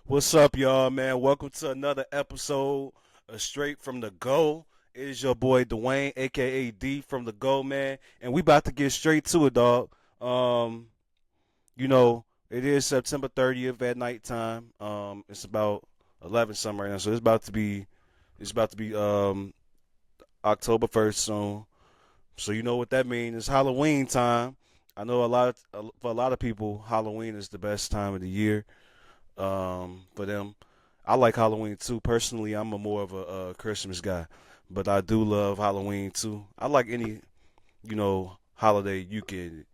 What's up, y'all, man? Welcome to another episode of Straight from the Go. It is your boy Dwayne, aka D from the Go, man, and we about to get straight to it, dog. Um, it is September 30th at nighttime. It's about 11 something right now, so it's about to be October 1st soon. So you know what that means? It's Halloween time. I know for a lot of people, Halloween is the best time of the year. For them. I like Halloween too. Personally, I'm a more of a Christmas guy, but I do love Halloween too. I like any holiday you can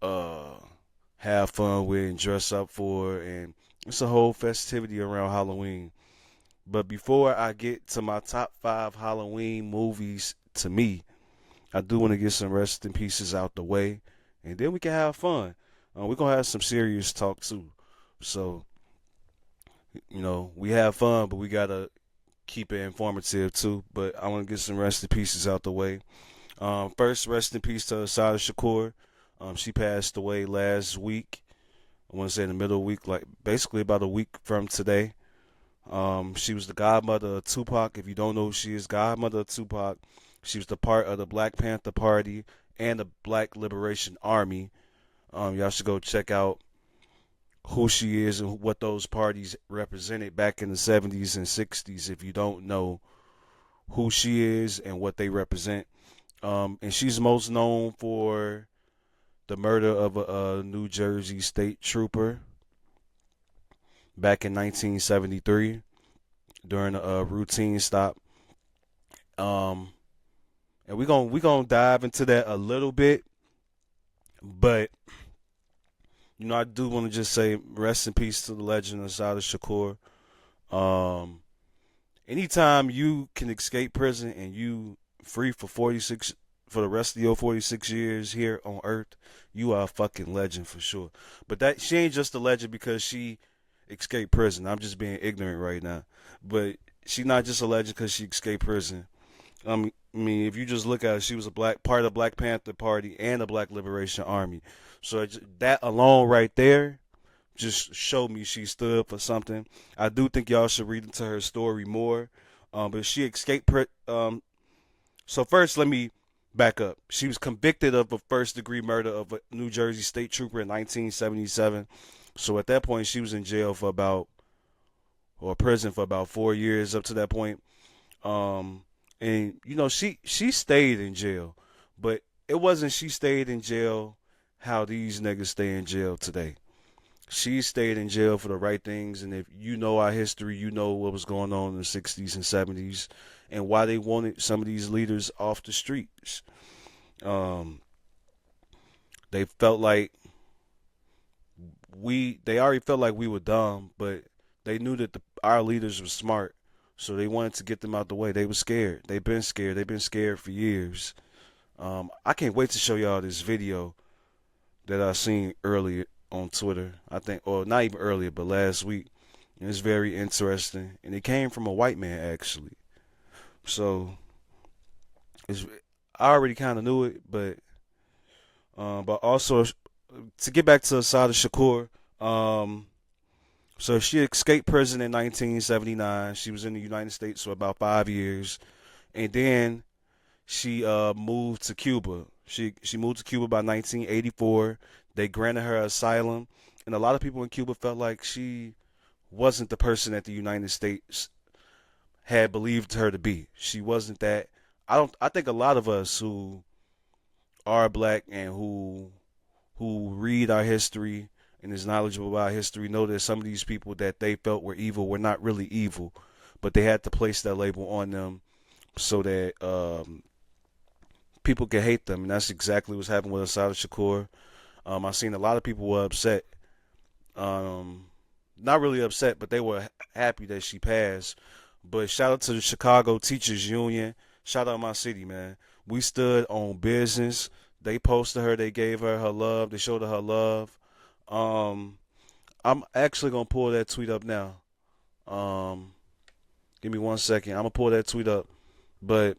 uh have fun with and dress up for, and it's a whole festivity around Halloween. But before I get to my top five Halloween movies, to me, I do want to get some rest in pieces out the way, and then we can have fun. We're gonna have some serious talk too. So we have fun, but we gotta keep it informative too. But I want to get some rest in pieces out the way. First, rest in peace to Asada Shakur. She passed away last week. I want to say in the middle of the week, like basically about a week from today. She was the godmother of Tupac. If you don't know who she is, godmother of Tupac. She was the part of the Black Panther Party and the Black Liberation Army. Y'all should go check out who she is and what those parties represented back in the 70s and 60s if you don't know who she is and what they represent. And she's most known for the murder of a New Jersey state trooper back in 1973 during a routine stop. Um, and we're gonna dive into that a little bit, but I do want to just say rest in peace to the legend of Sada Shakur. Um, Anytime you can escape prison and you free for the rest of your 46 years here on Earth, you are a fucking legend for sure. But that she ain't just a legend because she escaped prison. I'm just being ignorant right now. But she's not just a legend because she escaped prison. I mean, if you just look at it, she was a black part of the Black Panther Party and the Black Liberation Army. So that alone right there just showed me she stood for something. I do think y'all should read into her story more. But she escaped. So first, let me back up. She was convicted of a first-degree murder of a New Jersey state trooper in 1977. So at that point, she was in jail for or prison for about 4 years up to that point. Um, and she stayed in jail, but it wasn't she stayed in jail how these niggas stay in jail today. She stayed in jail for the right things, and if you know our history, you know what was going on in the 60s and 70s and why they wanted some of these leaders off the streets. Um, they felt like they already felt like we were dumb, but they knew that our leaders were smart, so they wanted to get them out the way. They were scared. They've been scared. They've been scared for years. I can't wait to show y'all this video that I seen earlier on Twitter. I think, or not even earlier, but last week. It's very interesting, and it came from a white man actually. So it's, I already kind of knew it, but also to get back to Asada Shakur, so she escaped prison in 1979. She was in the United States for about 5 years, and then she moved to Cuba. She moved to Cuba by 1984. They granted her asylum, and a lot of people in Cuba felt like she wasn't the person that the United States had believed her to be. She wasn't that. I think a lot of us who are black and who read our history and is knowledgeable about history know that some of these people that they felt were evil were not really evil, but they had to place that label on them so that people could hate them, and that's exactly what's happened with Asada Shakur. I seen a lot of people were upset. Um, Not really upset, but they were happy that she passed. But shout out to the Chicago Teachers Union. Shout out my city, man. We stood on business. They posted her. They gave her love. They showed her love. Um, I'm actually gonna pull that tweet up now. Um, Give me 1 second. I'm gonna pull that tweet up. But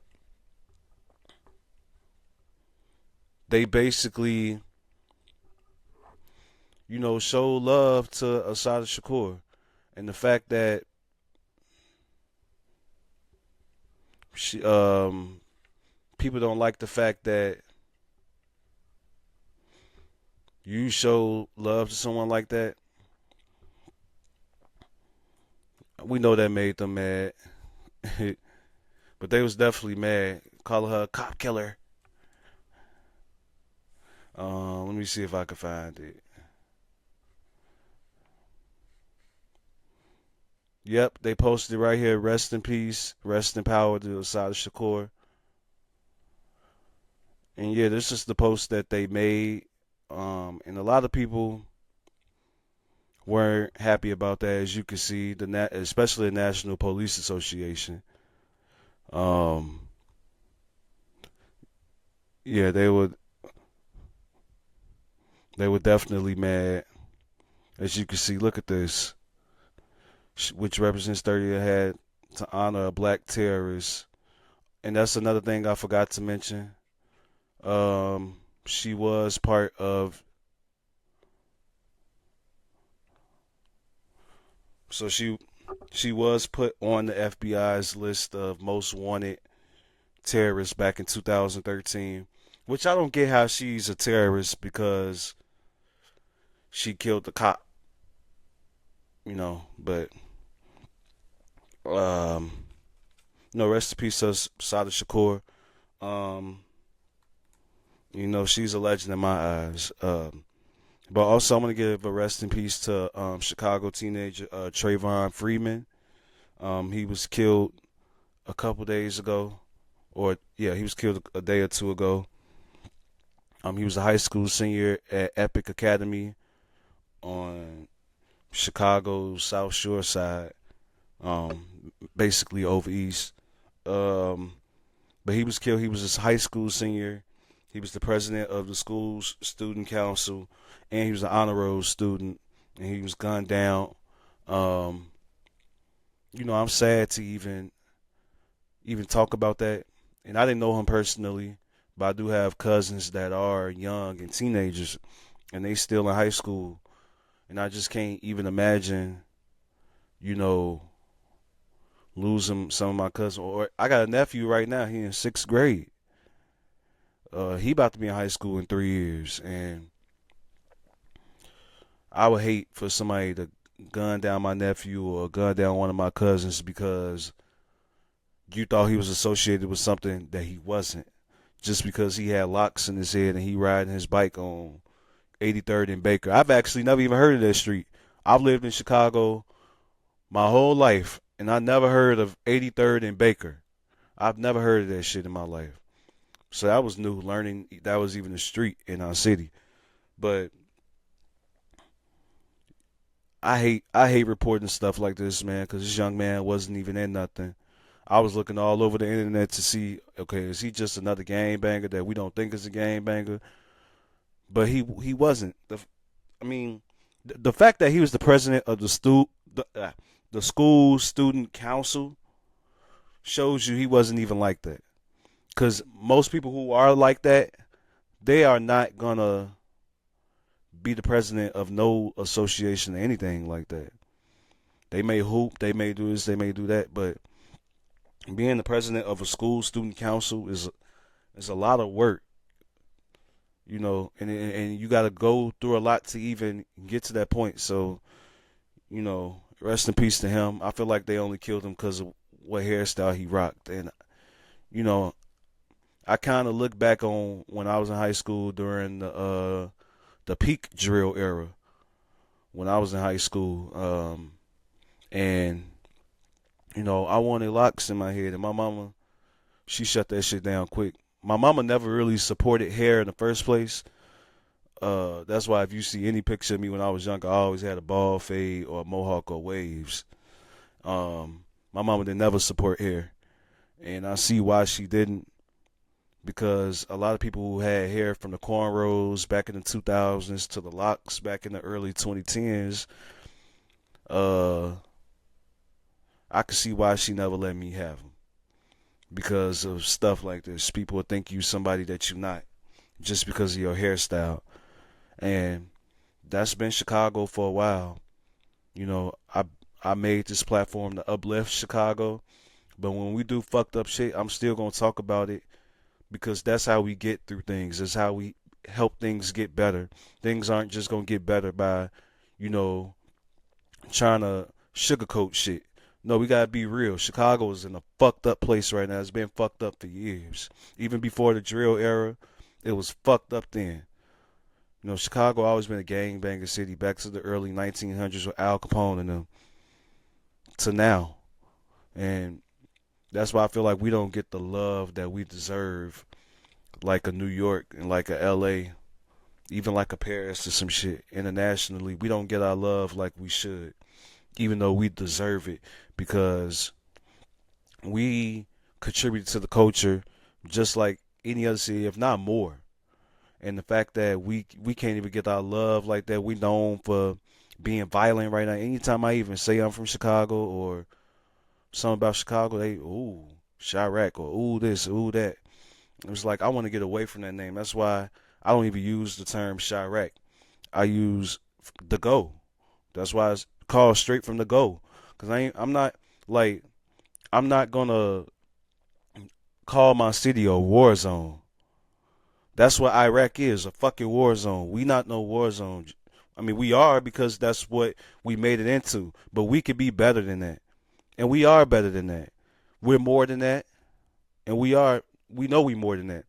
they basically, show love to Asada Shakur. And the fact that she, people don't like the fact that you show love to someone like that, we know that made them mad. But they was definitely mad, calling her a cop killer. Let me see if I can find it. Yep, they posted it right here. Rest in peace, rest in power to Asada Shakur. And yeah, this is the post that they made. And a lot of people weren't happy about that, as you can see, especially the National Police Association. Um, yeah, they were definitely mad. As you can see, look at this, which represents 30 ahead to honor a black terrorist. And that's another thing I forgot to mention. She was part of. So she was put on the FBI's list of most wanted terrorists back in 2013, which I don't get how she's a terrorist because she killed the cop, but um no, rest in peace to Sada Shakur. Um, she's a legend in my eyes. But also I'm gonna give a rest in peace to Chicago teenager Trayvon Freeman. He was killed a couple days ago, or yeah, he was killed a day or two ago. He was a high school senior at Epic Academy on Chicago's South Shore side, basically over east. Um, but he was killed. He was a high school senior. He was the president of the school's student council, and he was an honor roll student. And he was gunned down. Um, I'm sad to even talk about that. And I didn't know him personally, but I do have cousins that are young and teenagers, and they still in high school. And I just can't even imagine, you know, losing some of my cousins. Or I got a nephew right now. He in 6th grade. He about to be in high school in 3 years, and I would hate for somebody to gun down my nephew or gun down one of my cousins because you thought he was associated with something that he wasn't, just because he had locks in his head and he riding his bike on 83rd and Baker. I've actually never even heard of that street. I've lived in Chicago my whole life, and I never heard of 83rd and Baker. I've never heard of that shit in my life. So that was new, learning that was even a street in our city. But I hate reporting stuff like this, man, because this young man wasn't even in nothing. I was looking all over the internet to see, okay, is he just another gangbanger that we don't think is a gangbanger? But he wasn't. I mean, the fact that he was the president of the school student council shows you he wasn't even like that. Because most people who are like that, they are not gonna be the president of no association or anything like that. They may hoop, they may do this, they may do that, but being the president of a school student council is a lot of work, and you got to go through a lot to even get to that point. So, rest in peace to him. I feel like they only killed him because of what hairstyle he rocked, and you know, I kind of look back on when I was in high school during the peak drill era when I was in high school, and I wanted locks in my head, and my mama, she shut that shit down quick. My mama never really supported hair in the first place. That's why if you see any picture of me when I was younger, I always had a bald fade or a mohawk or waves. My mama didn't never support hair, and I see why she didn't. Because a lot of people who had hair from the cornrows back in the 2000s to the locks back in the early 2010s, I could see why she never let me have them. Because of stuff like this. People would think you somebody that you're not just because of your hairstyle. And that's been Chicago for a while. I made this platform to uplift Chicago. But when we do fucked up shit, I'm still gonna talk about it because that's how we get through things. That's how we help things get better. Things aren't just gonna get better by, you know, trying to sugarcoat shit. No, we gotta be real. Chicago is in a fucked up place right now. It's been fucked up for years. Even before the drill era, it was fucked up then. You know, Chicago always been a gangbanger city back to the early 1900s with Al Capone and them to now. And that's why I feel like we don't get the love that we deserve, like a New York and like a LA, even like a Paris or some shit. Internationally, we don't get our love like we should, even though we deserve it because we contribute to the culture just like any other city, if not more. And the fact that we can't even get our love like that, we known for being violent right now. Anytime I even say I'm from Chicago or something about Chicago, they ooh Chirac or ooh this, ooh that. It was like I want to get away from that name. That's why I don't even use the term Chirac. I use the go. That's why it's called straight from the go. Cause I'm not like I'm not gonna call my city a war zone. That's what Iraq is, a fucking war zone. We not no war zone. I mean, we are because that's what we made it into. But we could be better than that. And we are better than that. We're more than that. And we know we more than that.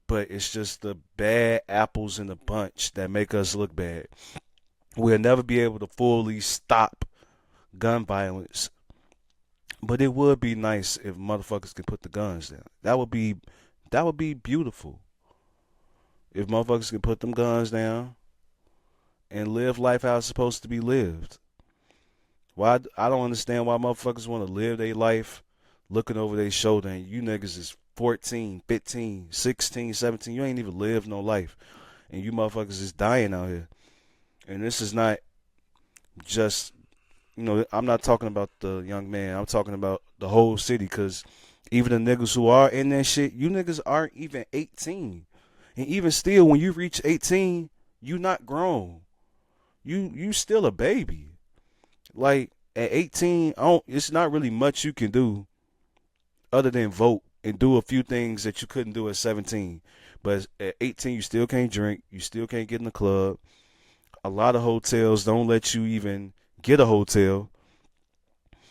But it's just the bad apples in the bunch that make us look bad. We'll never be able to fully stop gun violence. But it would be nice if motherfuckers could put the guns down. That would be beautiful. If motherfuckers could put them guns down and live life how it's supposed to be lived. Why I don't understand why motherfuckers want to live their life looking over their shoulder and you niggas is 14, 15, 16, 17. You ain't even lived no life. And you motherfuckers is dying out here. And this is not just, I'm not talking about the young man. I'm talking about the whole city because even the niggas who are in that shit, you niggas aren't even 18. And even still, when you reach 18, you not grown. You still a baby. Like at 18, it's not really much you can do other than vote and do a few things that you couldn't do at 17. But at 18, you still can't drink. You still can't get in the club. A lot of hotels don't let you even get a hotel.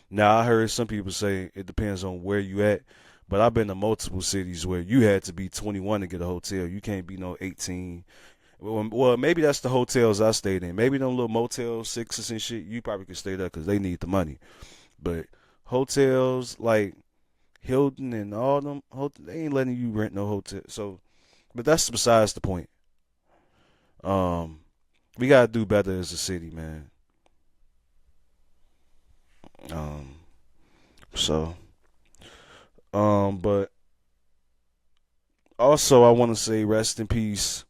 Now, I heard some people say it depends on where you at. But I've been to multiple cities where you had to be 21 to get a hotel. You can't be no 18. Well, maybe that's the hotels I stayed in. Maybe them little Motel 6s and shit, you probably could stay there because they need the money. But hotels like Hilton and all them, they ain't letting you rent no hotel. So, but that's besides the point. We got to do better as a city, man. Um, so, but also I want to say rest in peace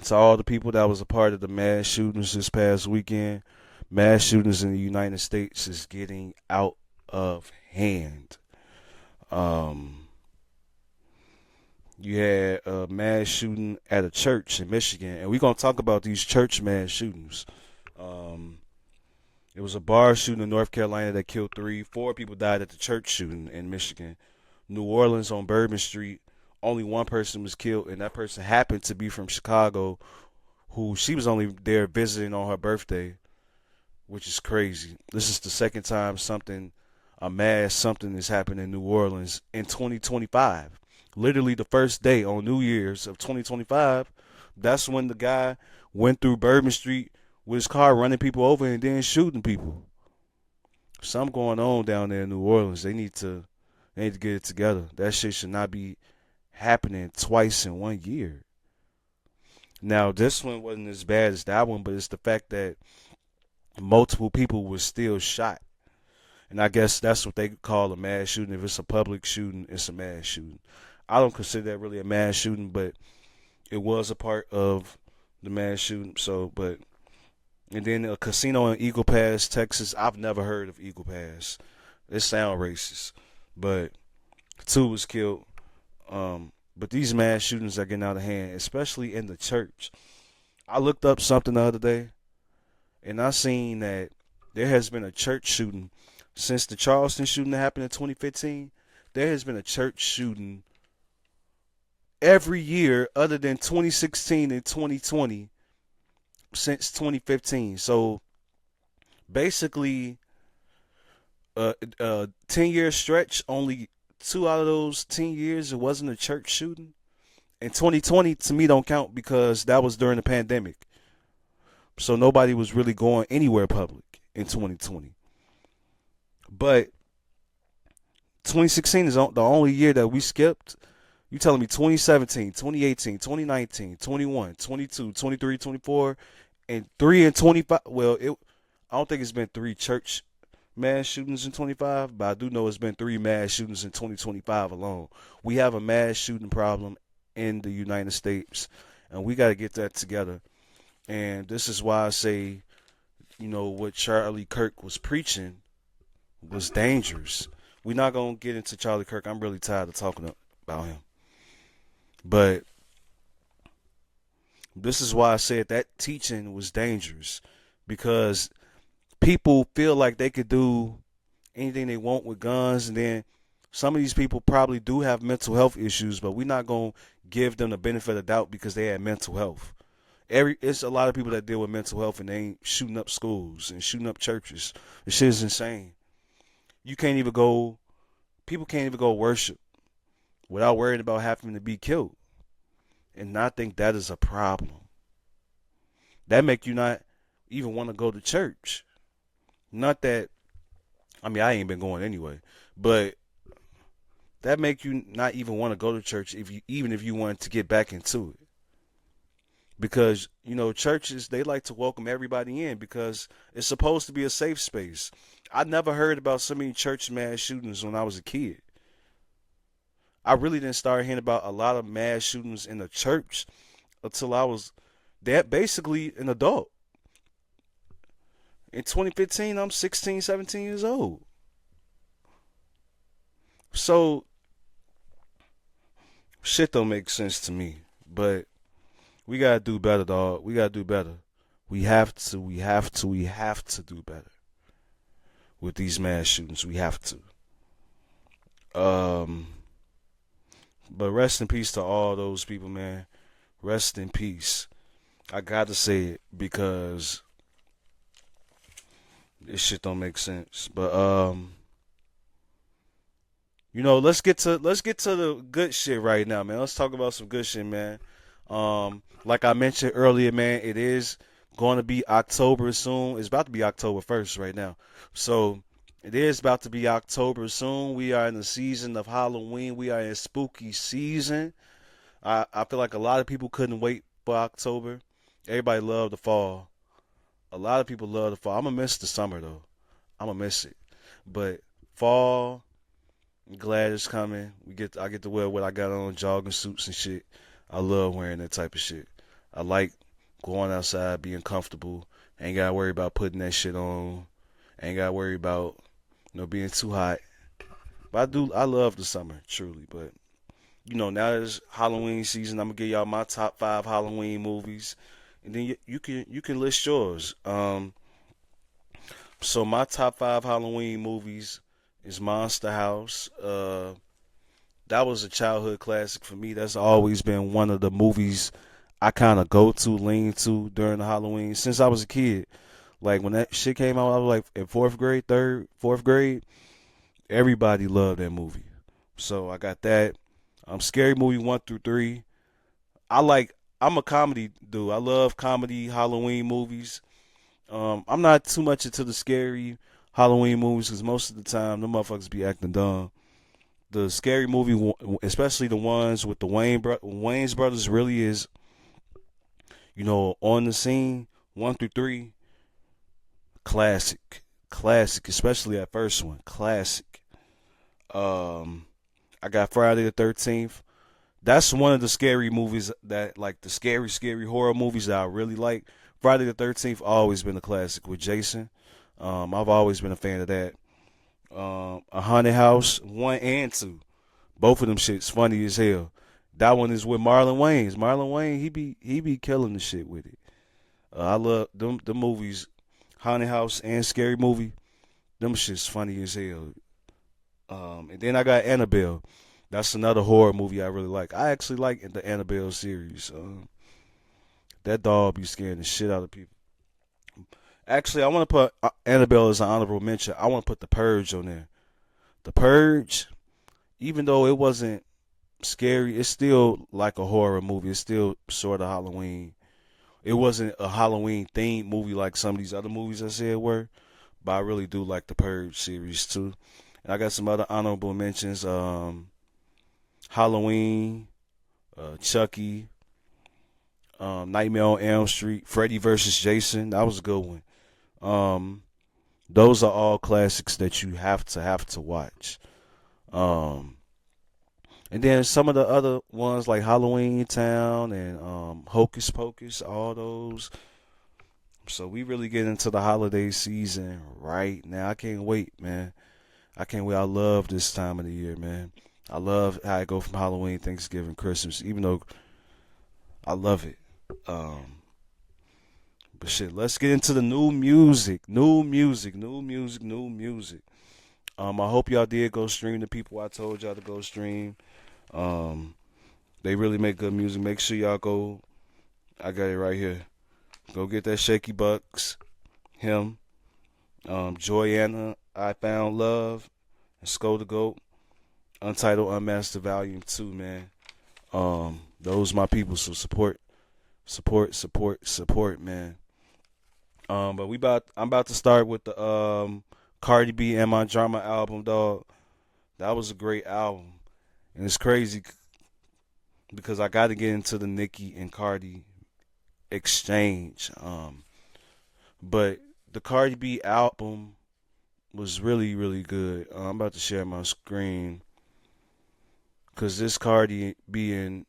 to all the people that was a part of the mass shootings this past weekend. Mass shootings in the United States is getting out of hand. You had a mass shooting at a church in Michigan, and we're going to talk about these church mass shootings. It was a bar shooting in North Carolina that killed 4 people died at the church shooting in Michigan. New Orleans on Bourbon Street, only one person was killed, and that person happened to be from Chicago, who she was only there visiting on her birthday, which is crazy. This is the second time a mass something has happened in New Orleans in 2025. Literally the first day on New Year's of 2025, that's when the guy went through Bourbon Street with his car running people over and then shooting people. Something going on down there in New Orleans. They need to get it together. That shit should not be happening twice in 1 year. Now, this one wasn't as bad as that one, but it's the fact that multiple people were still shot. And I guess that's what they call a mass shooting. If it's a public shooting, it's a mass shooting. I don't consider that really a mass shooting, but it was a part of the mass shooting. And then a casino in Eagle Pass, Texas. I've never heard of Eagle Pass. It sounds racist, but 2 was killed. But these mass shootings are getting out of hand, especially in the church. I looked up something the other day, and I seen that there has been a church shooting since the Charleston shooting that happened in 2015. There has been a church shooting every year other than 2016 and 2020 since 2015. So basically, a 10-year stretch, only 2 out of those 10 years it wasn't a church shooting. And 2020 to me don't count because that was during the pandemic. So nobody was really going anywhere public in 2020. But 2016 is the only year that we skipped. You telling me 2017, 2018, 2019, 21, 22, 23, 24, and 3 and 25? Well, I don't think it's been 3 church mass shootings in 25, but I do know it's been 3 mass shootings in 2025 alone. We have a mass shooting problem in the United States, and we got to get that together. And this is why I say, what Charlie Kirk was preaching was dangerous. We're not going to get into Charlie Kirk. I'm really tired of talking about him. But this is why I said that teaching was dangerous, because people feel like they could do anything they want with guns, and then some of these people probably do have mental health issues, but we're not going to give them the benefit of the doubt because they have mental health. It's a lot of people that deal with mental health and they ain't shooting up schools and shooting up churches. This shit is insane. People can't even go worship without worrying about having to be killed. And I think that is a problem. That make you not even want to go to church. Not that, I ain't been going anyway, but that make you not even want to go to church even if you wanted to get back into it. Because, churches, they like to welcome everybody in because it's supposed to be a safe space. I never heard about so many church mass shootings when I was a kid. I really didn't start hearing about a lot of mass shootings in the church until I was basically an adult. In 2015, I'm 16, 17 years old. So, shit don't make sense to me. But we got to do better, dog. We got to do better. We have to do better with these mass shootings. We have to. But rest in peace to all those people, man. Rest in peace. I got to say it because this shit don't make sense. But let's get to the good shit right now, man. Let's talk about some good shit, man. Like I mentioned earlier, man, it is going to be October soon. It's about to be October 1st right now. So it is about to be October soon. We are in the season of Halloween. We are in spooky season. I feel like a lot of people couldn't wait for October. Everybody loved the fall. A lot of people love the fall. I'm going to miss the summer, though. I'm going to miss it. But fall, I'm glad it's coming. I get to wear what I got on, jogging suits and shit. I love wearing that type of shit. I like going outside, being comfortable. Ain't got to worry about putting that shit on. Ain't got to worry about, being too hot. But I love the summer, truly. But, now it's Halloween season. I'm going to give y'all my top 5 Halloween movies. And then you can list yours. So my top 5 Halloween movies is Monster House. That was a childhood classic for me. That's always been one of the movies I kind of lean to during the Halloween since I was a kid. Like when that shit came out, I was like in fourth grade. Everybody loved that movie. So I got that. Scary Movie 1 through 3. I'm a comedy dude. I love comedy Halloween movies. I'm not too much into the scary Halloween movies because most of the time, the motherfuckers be acting dumb. The scary movie, especially the ones with the Wayne's brothers, really is, on the scene. 1 through 3, classic, especially that first one, classic. I got Friday the 13th. That's one of the scary movies that, like the scary horror movies that I really like. Friday the 13th always been a classic with Jason. I've always been a fan of that. A Haunted House 1 and 2. Both of them shits funny as hell. That one is with Marlon Wayans. Marlon Wayans, he be killing the shit with it. I love them. The movies Haunted House and Scary Movie. Them shit's funny as hell. And then I got Annabelle. That's another horror movie I really like. I actually like the Annabelle series. That doll be scaring the shit out of people. Actually, I want to put Annabelle as an honorable mention. I want to put The Purge on there. The Purge, even though it wasn't scary, it's still like a horror movie. It's still sort of Halloween. It wasn't a Halloween themed movie like some of these other movies I said were, but I really do like the Purge series too. And I got some other honorable mentions. Halloween, Chucky, Nightmare on Elm Street, Freddy versus Jason. That was a good one. Um, those are all classics that you have to watch. Um, and then some of the other ones like Halloween Town and Hocus Pocus, all those. So we really get into the holiday season right now. I can't wait, man. I can't wait. I love this time of the year, man. I love how I go from Halloween, Thanksgiving, Christmas, even though I love it. Um, but shit, let's get into the new music. New music, new music, new music. I hope y'all did go stream the people I told y'all to go stream. Um, they really make good music. Make sure y'all go. I got it right here. Go get that Shaky Bucks, him, Joyanna, I Found Love, and Skull the Goat, Untitled Unmastered Volume 2, man. Those my people, so support, man. But I'm about to start with the Cardi B and My Drama album, dog. That was a great album. And it's crazy because I got to get into the Nicki and Cardi exchange. But the Cardi B album was really, really good. I'm about to share my screen because this Cardi B and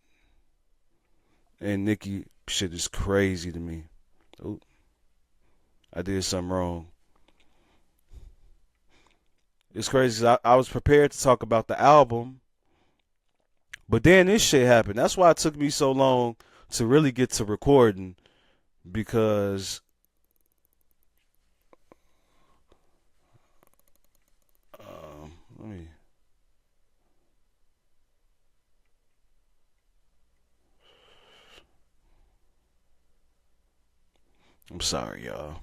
Nicki shit is crazy to me. Oh, I did something wrong. It's crazy. I was prepared to talk about the album, but then this shit happened. That's why it took me so long to really get to recording because let me. I'm sorry, y'all.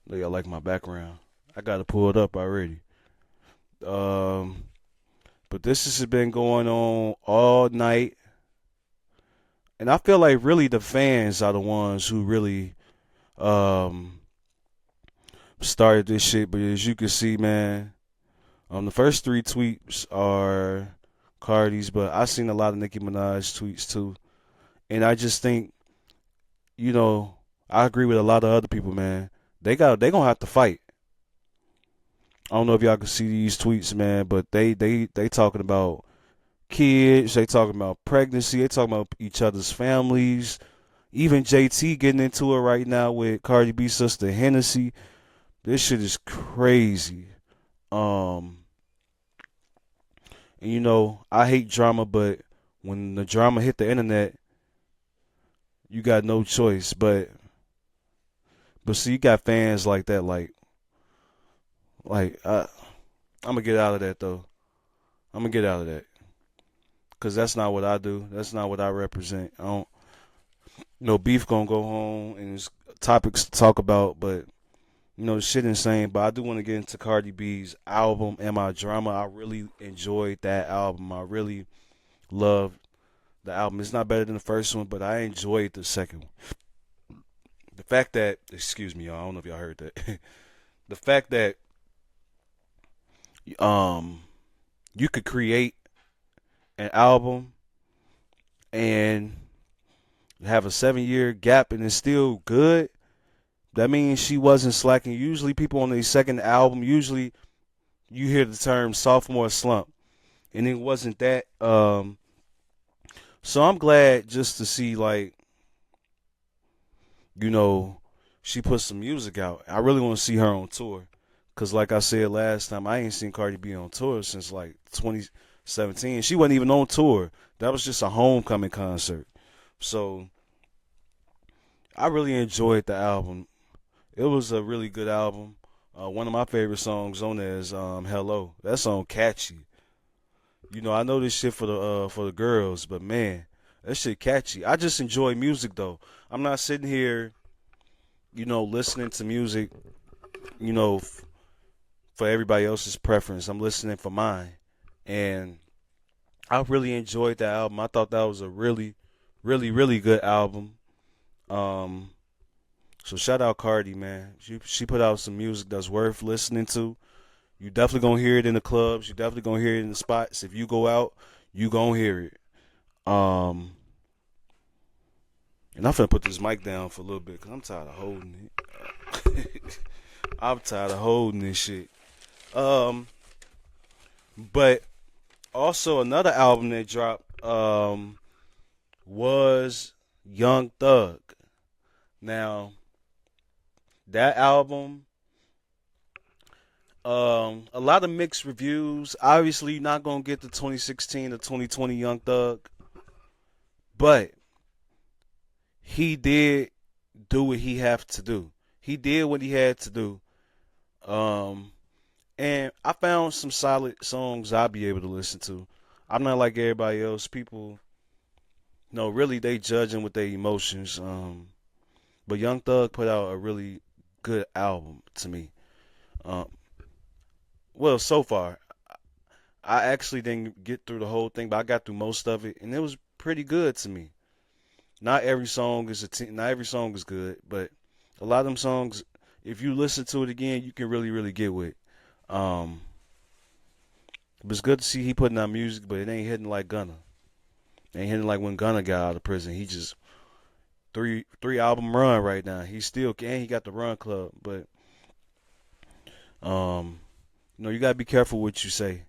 Know y'all like my background. I got to pull it up already. Um, but this has been going on all night, and I feel like really the fans are the ones who really um started this shit. But as you can see, man, the first three tweets are Cardi's, but I seen a lot of Nicki Minaj tweets too, and I just think, you know, I agree with a lot of other people, man. They gonna have to fight. I don't know if y'all can see these tweets, man, but they talking about kids, they talking about pregnancy, they talking about each other's families. Even JT getting into it right now with Cardi B's sister Hennessy. This shit is crazy. Um, and you know, I hate drama, but when the drama hit the internet, you got no choice. But see, you got fans like that, like I'm gonna get out of that though. I'm gonna get out of that because that's not what I do. That's not what I represent. I don't. No beef gonna go home and there's topics to talk about, but you know the shit insane. But I do want to get into Cardi B's album and My Drama. I really enjoyed that album. I really loved the album. It's not better than the first one, but I enjoyed the second one. The fact that, excuse me, y'all, I don't know if y'all heard that. The fact that um you could create an album and have a 7 year gap and it's still good. That means she wasn't slacking. Usually, people on their second album, usually you hear the term sophomore slump, and it wasn't that. So I'm glad just to see, like, you know, she put some music out. I really want to see her on tour. Because, like I said last time, I ain't seen Cardi B on tour since, like, 2017. She wasn't even on tour. That was just a homecoming concert. So, I really enjoyed the album. It was a really good album. One of my favorite songs on there is "Hello." That song catchy. I know this shit for the girls, but man, that shit catchy. I just enjoy music though. I'm not sitting here, listening to music, you know, f- for everybody else's preference. I'm listening for mine, and I really enjoyed that album. I thought that was a really, really, really good album. Um, so shout out Cardi, man. She put out some music that's worth listening to. You definitely gonna hear it in the clubs. You definitely gonna hear it in the spots. If you go out, you gonna hear it. Um, and I'm finna put this mic down for a little bit because I'm tired of holding it. I'm tired of holding this shit. Um, but also another album that dropped was Young Thug. Now that album, a lot of mixed reviews. Obviously, you're not gonna get the 2016 to 2020 Young Thug, but he did do what he had to do. He did what he had to do. Um, and I found some solid songs I'll be able to listen to. I'm not like everybody else. People, no, really, they judging with their emotions. But Young Thug put out a really good album to me. Um, well, so far, I actually didn't get through the whole thing, but I got through most of it, and it was pretty good to me. Not every song is good, but a lot of them songs, if you listen to it again, you can really, really get with. Um, but it's good to see he putting out music, but it ain't hitting like Gunna. It ain't hitting like when Gunna got out of prison. He just three album run right now. He still can. He got the Run Club, but um, you gotta be careful what you say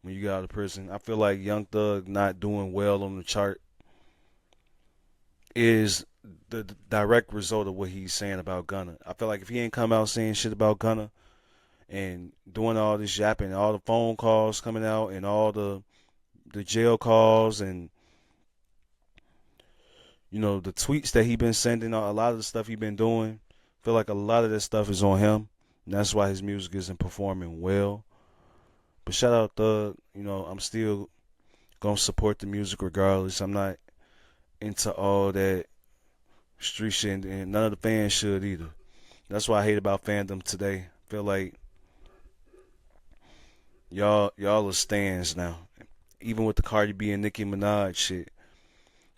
when you get out of prison. I feel like Young Thug not doing well on the chart is the direct result of what he's saying about Gunna. I feel like if he ain't come out saying shit about Gunna and doing all this yapping, all the phone calls coming out and all the jail calls and the tweets that he been sending, a lot of the stuff he been doing, I feel like a lot of that stuff is on him. And that's why his music isn't performing well. But shout out Thug, I'm still gonna support the music regardless. I'm not into all that street shit, and none of the fans should either. That's what I hate about fandom today. I feel like y'all are stands now. Even with the Cardi B and Nicki Minaj shit.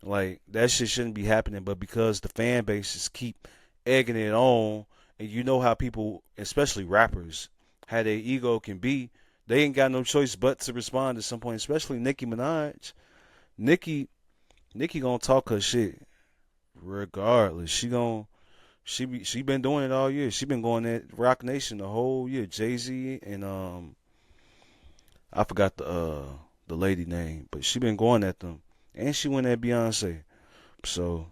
Like that shit shouldn't be happening, but because the fan bases keep egging it on, and you know how people, especially rappers, how their ego can be, they ain't got no choice but to respond at some point. Especially Nicki Minaj. Nicki, Nicki gonna talk her shit regardless. She been doing it all year. She been going at Rock Nation the whole year. Jay-Z and I forgot the lady name, but she been going at them, and she went at Beyonce. So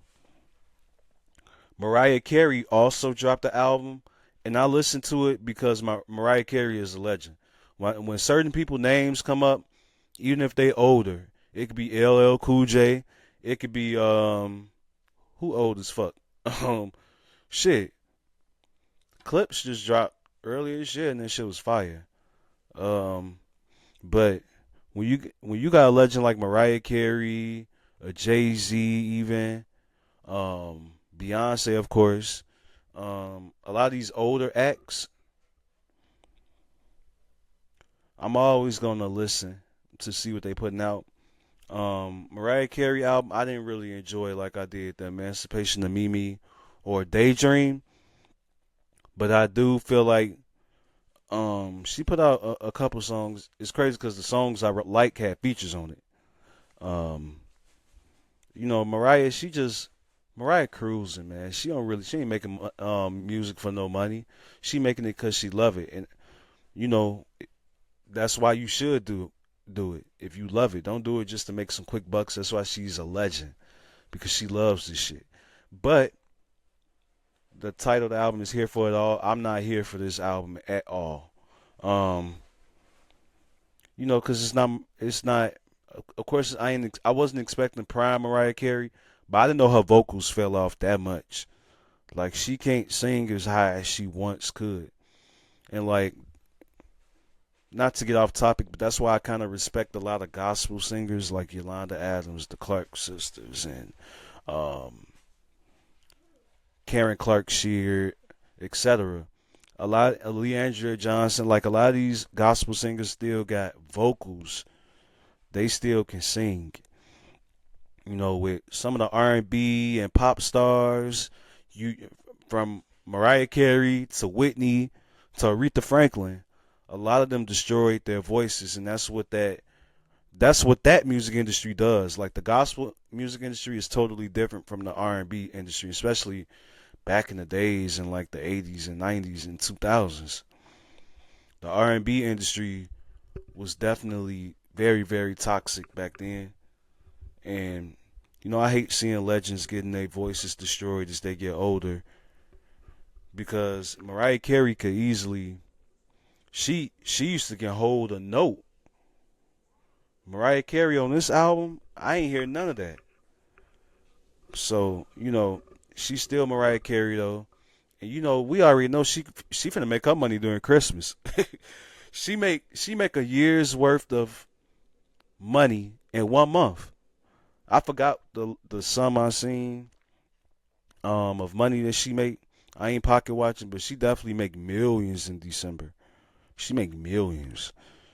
Mariah Carey also dropped the album, and I listened to it because Mariah Carey is a legend. When certain people names come up, even if they older, it could be LL Cool J, it could be who old as fuck. Um, shit, Clips just dropped earlier this year, and that shit was fire. Um, but when you got a legend like Mariah Carey, a Jay Z, even Beyonce, of course, a lot of these older acts, I'm always gonna listen to see what they putting out. Mariah Carey album, I didn't really enjoy like I did the Emancipation of Mimi or Daydream, but I do feel like she put out a couple songs. It's crazy because the songs I like had features on it. Um, Mariah, Mariah cruising, man. She ain't making music for no money. She making it because she love it, and you know that's why you should do it if you love it. Don't do it just to make some quick bucks. That's why she's a legend, because she loves this shit. But the title of the album is Here for It All. I'm not here for this album at all. Um, because it's not. Of course, I wasn't expecting prime Mariah Carey, but I didn't know her vocals fell off that much. Like she can't sing as high as she once could. And like, not to get off topic, but that's why I kind of respect a lot of gospel singers like Yolanda Adams, the Clark sisters, and um, Karen Clark Sheard, etc. A lot of Leandria Johnson, like a lot of these gospel singers still got vocals. They still can sing. You know, with some of the R&B and pop stars, you from Mariah Carey to Whitney to Aretha Franklin, a lot of them destroyed their voices, and that's what that music industry does. Like the gospel music industry is totally different from the R&B industry, especially back in the days in like the 80s and 90s and 2000s. The R&B industry was definitely very, very toxic back then. And I hate seeing legends getting their voices destroyed as they get older because Mariah Carey could easily she used to can hold a note. Mariah Carey on this album, I ain't hear none of that. So, she's still Mariah Carey though. And we already know she finna make her money during Christmas. she make a year's worth of money in 1 month. I forgot the sum I seen of money that she make. I ain't pocket watching, but she definitely make millions in December. She make millions.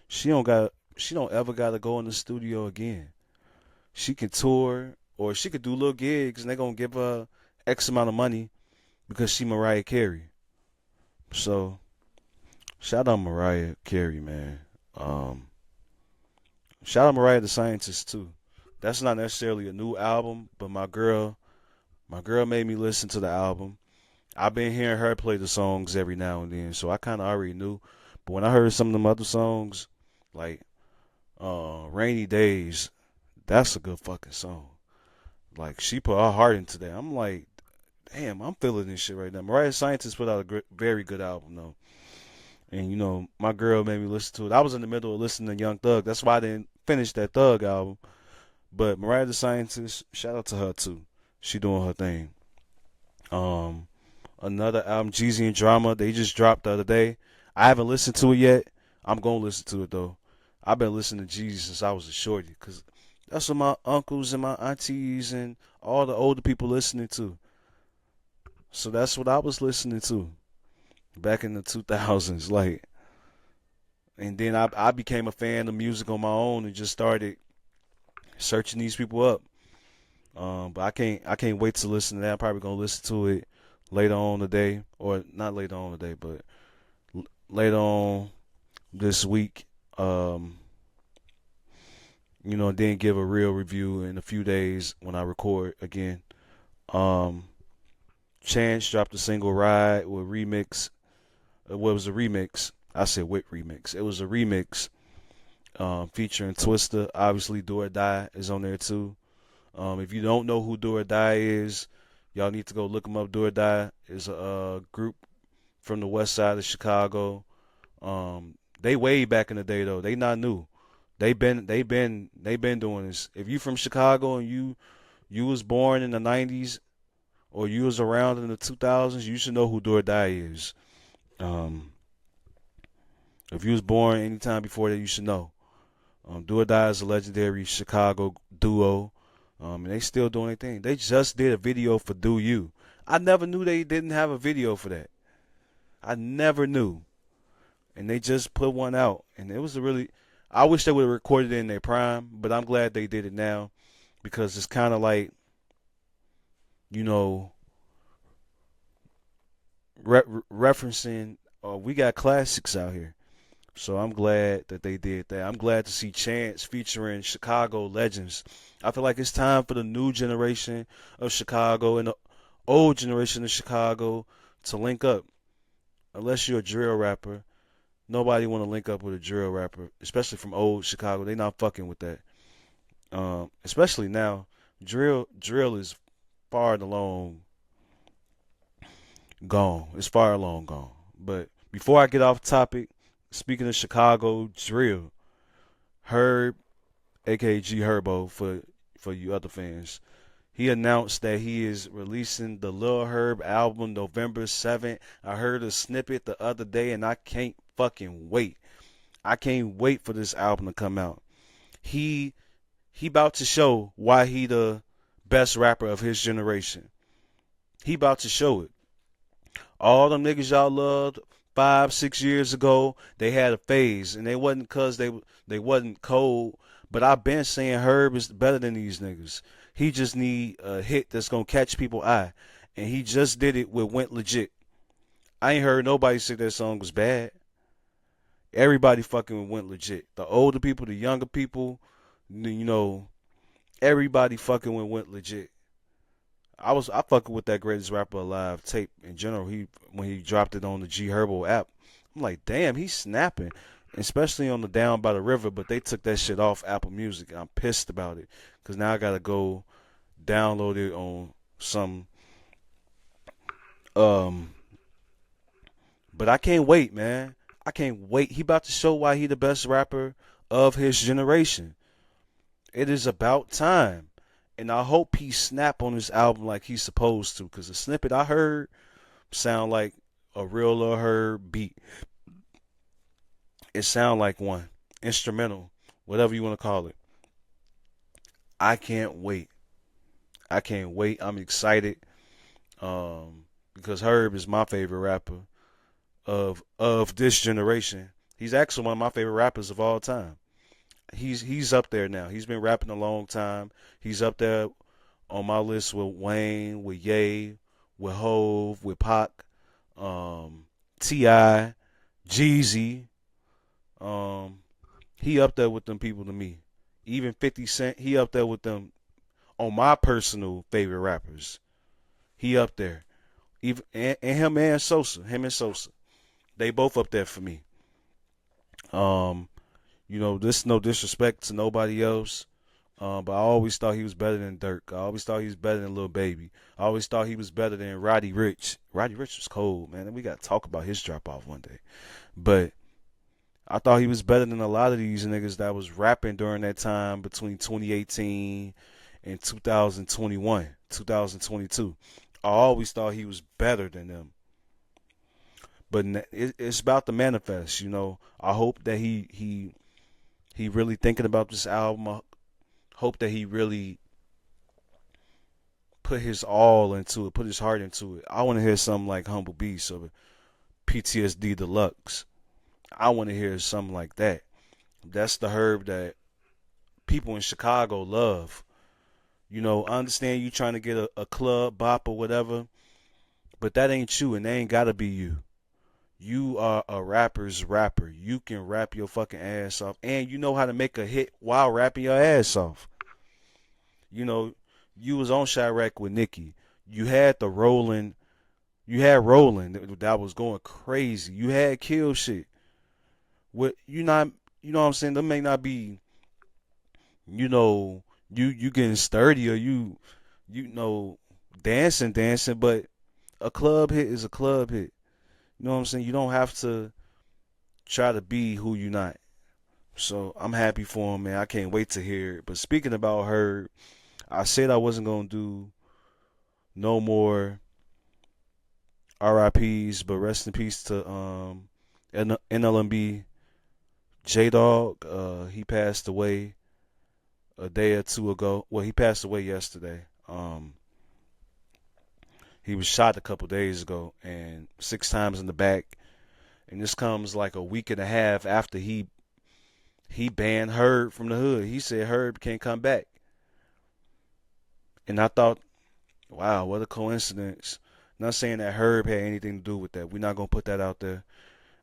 She don't ever gotta go in the studio again. She can tour or she could do little gigs and they're gonna give her X amount of money because she Mariah Carey. So shout out Mariah Carey, man. Um, Shout out Mariah the Scientist too. That's not necessarily a new album, but my girl made me listen to the album. I've been hearing her play the songs every now and then, so I kind of already knew. But when I heard some of them other songs, like "Rainy Days," that's a good fucking song. Like she put her heart into that. I'm like, damn, I'm feeling this shit right now. Mariah Scientist put out a very good album though, and my girl made me listen to it. I was in the middle of listening to Young Thug. That's why I didn't finish that Thug album. But Mariah the Scientist, shout out to her too. She doing her thing. Um, Another album, Jeezy and Drama, they just dropped the other day. I haven't listened to it yet. I'm gonna listen to it though. I've been listening to Jeezy since I was a shorty, cause that's what my uncles and my aunties and all the older people listening to. So that's what I was listening to back in the 2000s. Like, and then I became a fan of music on my own and just started searching these people up. But I can't wait to listen to that. I'm probably gonna listen to it later on today, or not later on today, but later on this week. Um, then give a real review in a few days when I record again. Um, Chance dropped a single "Ride" with remix. What was a remix? I said with remix. It was a remix featuring Twista. Obviously, Do or Die is on there too. If you don't know who Do or Die is, y'all need to go look them up. Do or Die is a group from the west side of Chicago. They way back in the day though. They not new. They been doing this. If you from Chicago and you was born in the 90s or you was around in the 2000s, you should know who Do or Die is. Um, if you was born anytime before that, you should know. Do or Die is a legendary Chicago duo. And they still doing their thing. They just did a video for Do You. I never knew they didn't have a video for that. I never knew. And they just put one out. And it was a really, I wish they would have recorded it in their prime, but I'm glad they did it now because it's kind of like, you know, referencing, we got classics out here. So I'm glad that they did that. I'm glad to see Chance featuring Chicago legends. I feel like it's time for the new generation of Chicago and the old generation of Chicago to link up. Unless you're a drill rapper, nobody want to link up with a drill rapper, especially from old Chicago. They not fucking with that. Especially now, drill is far and along gone. It's far along gone. But before I get off topic, speaking of Chicago drill, Herb, aka G Herbo, for you other fans, He announced that he is releasing the Lil Herb album November 7th. I heard a snippet the other day and I can't fucking wait. I can't wait for this album to come out. He about to show why he the best rapper of his generation. He about to show it. All them niggas y'all loved 5, 6 years ago, they had a phase, and they wasn't cause they wasn't cold. But I've been saying Herb is better than these niggas. He just need a hit that's gonna catch people's eye, and he just did it with Went Legit. I ain't heard nobody say that song was bad. Everybody fucking Went Legit. The older people, the younger people, you know, everybody fucking Went Legit. I fucking with that Greatest Rapper Alive tape in general. When he dropped it on the G Herbo app, I'm like, damn, he's snapping, especially on the Down by the River. But they took that shit off Apple Music. I'm pissed about it because now I gotta go download it on some. But I can't wait, man. I can't wait. He about to show why he the best rapper of his generation. It is about time. And I hope he snap on this album like he's supposed to, because the snippet I heard sound like a real Lil Herb beat. It sound like one. Instrumental. Whatever you want to call it. I can't wait. I can't wait. I'm excited. Because Herb is my favorite rapper of this generation. He's actually one of my favorite rappers of all time. He's up there now. He's been rapping a long time. He's up there on my list with Wayne, with Ye, with Hove, with Pac, T.I., Jeezy. He up there with them people to me. Even 50 Cent, he up there with them on my personal favorite rappers. He up there. Even and him and Sosa. Him and Sosa. They both up there for me. This no disrespect to nobody else, but I always thought he was better than Dirk. I always thought he was better than Lil Baby. I always thought he was better than Roddy Ricch. Roddy Ricch was cold, man, and we got to talk about his drop-off one day. But I thought he was better than a lot of these niggas that was rapping during that time between 2018 and 2021, 2022. I always thought he was better than them. But it's about the manifest, I hope that he really thinking about this album. I hope that he really put his all into it, put his heart into it. I want to hear something like Humble Beast or PTSD Deluxe. I want to hear something like that. That's the Herb that people in Chicago love. I understand you trying to get a club bop or whatever, but that ain't you, and they ain't got to be you. You are a rapper's rapper. You can rap your fucking ass off, and you know how to make a hit while rapping your ass off. You was on Chirac with Nicki. You had Roland that was going crazy. You had Kill Shit. What you not? You know what I'm saying? Them may not be. You getting sturdy or you dancing, but a club hit is a club hit. You know what I'm saying? You don't have to try to be who you're not. So I'm happy for him, man. I can't wait to hear it. But speaking about her, I said I wasn't going to do no more RIPs, but rest in peace to NLMB Jdogg. He passed away a day or two ago. Well, he passed away yesterday. He was shot a couple days ago and 6 times in the back. And this comes like a week and a half after he banned Herb from the hood. He said Herb can't come back. And I thought, wow, what a coincidence. Not saying that Herb had anything to do with that. We're not going to put that out there.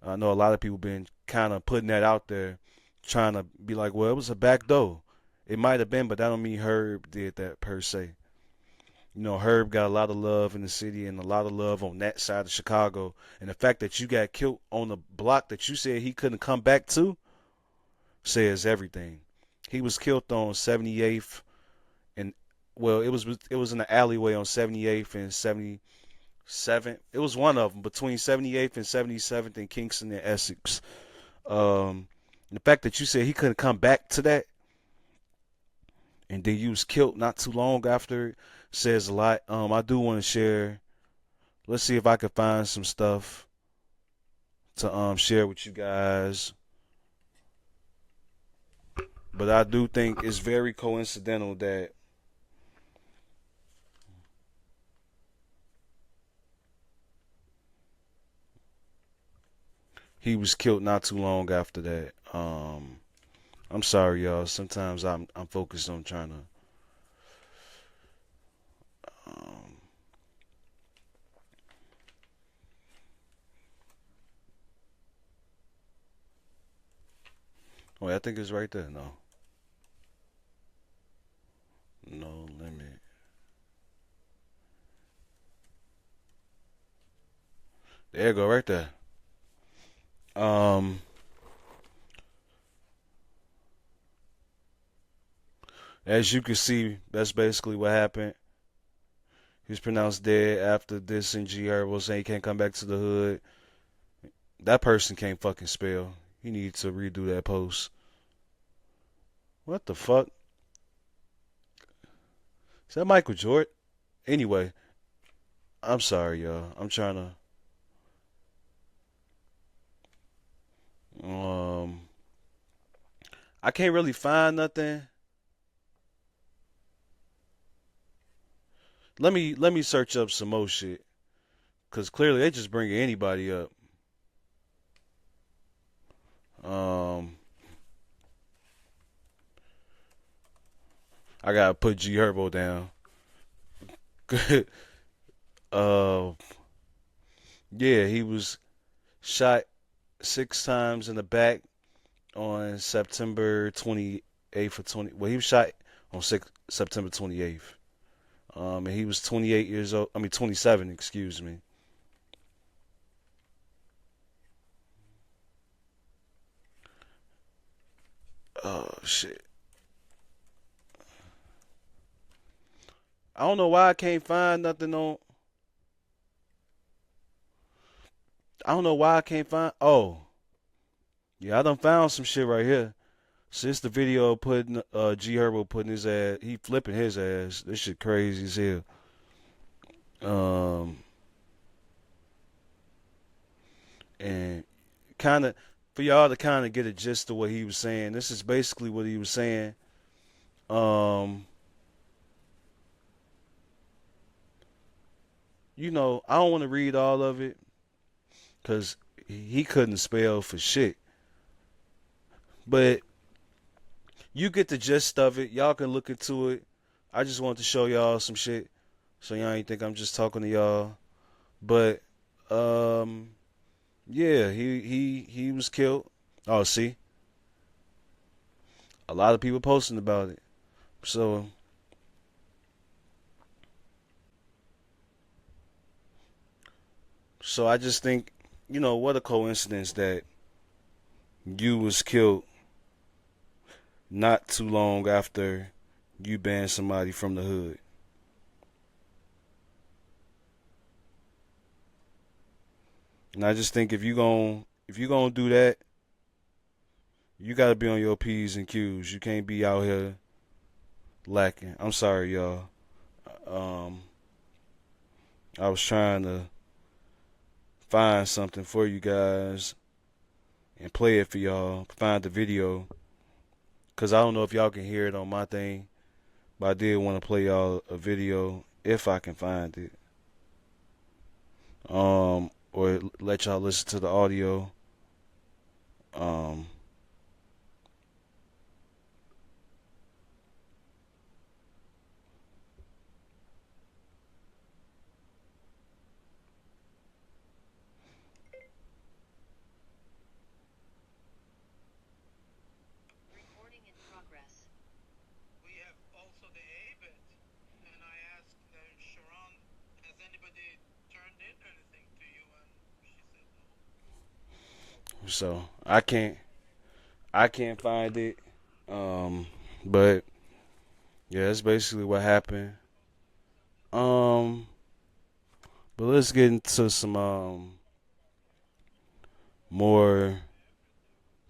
I know a lot of people been kind of putting that out there, trying to be like, well, it was a backdoor. It might have been, but that don't mean Herb did that per se. Herb got a lot of love in the city and a lot of love on that side of Chicago. And the fact that you got killed on the block that you said he couldn't come back to says everything. He was killed on 78th and, well, it was in the alleyway on 78th and 77th. It was one of them between 78th and 77th in Kingston and Essex. The fact that you said he couldn't come back to that, and then you was killed not too long after, says a lot. I do want to share. Let's see if I can find some stuff to share with you guys. But I do think it's very coincidental that he was killed not too long after that. I'm sorry, y'all. Sometimes I'm focused on trying to. Um, Wait, I think it's right there. No, no limit. There you go, right there. Um, as you can see, that's basically what happened. He was pronounced dead after this and G Herbo saying he can't come back to the hood. That person can't fucking spell. He needs to redo that post. What the fuck? Is that Michael Jordan? Anyway, I'm sorry, y'all. I'm trying to. I can't really find nothing. Let me search up some more shit, cause clearly they just bringing anybody up. Um, I gotta put G Herbo down. uh, yeah, he was shot 6 times in the back on September 28th or 20. Well, he was shot on September 28th. And he was 28 years old. I mean, 27. Excuse me. Oh shit. I don't know why I can't find nothing on. I don't know why I can't find. Oh, yeah, I done found some shit right here. Since the video putting G Herbo putting his ass, he flipping his ass. This shit crazy as hell. Um, and kind of for y'all to kind of get a gist of what he was saying. This is basically what he was saying. Um, I don't want to read all of it because he couldn't spell for shit. But you get the gist of it. Y'all can look into it. I just want to show y'all some shit, so y'all ain't think I'm just talking to y'all. But um, yeah, he was killed. Oh, see, a lot of people posting about it. So I just think, what a coincidence that you was killed not too long after you banned somebody from the hood. And I just think if you gonna do that, you gotta be on your P's and Q's. You can't be out here lacking. I'm sorry, y'all. Um, I was trying to find something for you guys and play it for y'all. Find the video, cause I don't know if y'all can hear it on my thing, but I did want to play y'all a video if I can find it. Or let y'all listen to the audio. Um, so I can't find it. But yeah, that's basically what happened. Um, but let's get into some more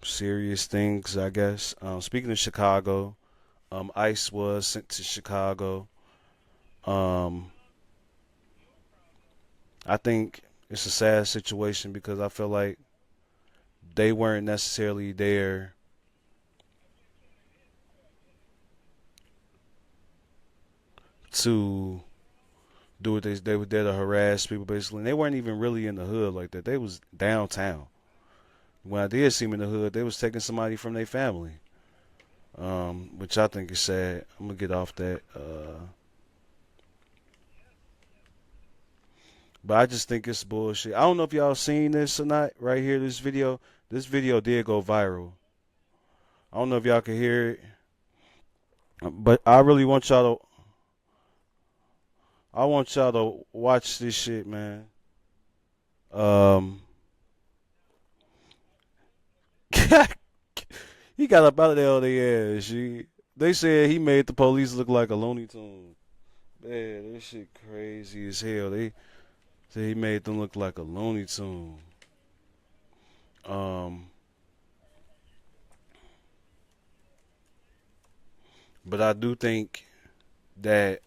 serious things, I guess. Speaking of Chicago, ICE was sent to Chicago. Um, I think it's a sad situation because I feel like they weren't necessarily there to do what they were there to harass people basically. And they weren't even really in the hood like that. They was downtown. When I did see them in the hood, they was taking somebody from their family, which I think is sad. I'm gonna get off that. But I just think it's bullshit. I don't know if y'all seen this or not. Right here, this video. This video did go viral. I don't know if y'all can hear it, but I really want y'all to. I want y'all to watch this shit, man. Um, he got up out of there on their ass. They said he made the police look like a Looney Tune. Man, this shit crazy as hell. They said he made them look like a Looney Tune. Um, but I do think that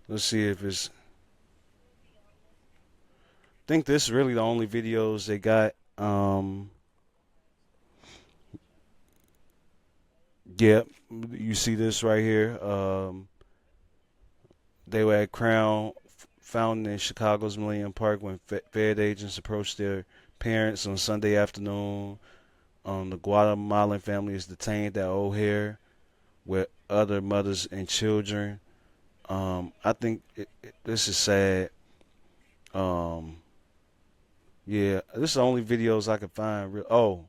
let's see if it's. I think this is really the only videos they got. Yeah, you see this right here. They were at Crown Fountain in Chicago's Millennium Park when Fed agents approached their parents on Sunday afternoon. The Guatemalan family is detained at O'Hare with other mothers and children. I think this is sad. Um, yeah, this is the only videos I could find. Oh,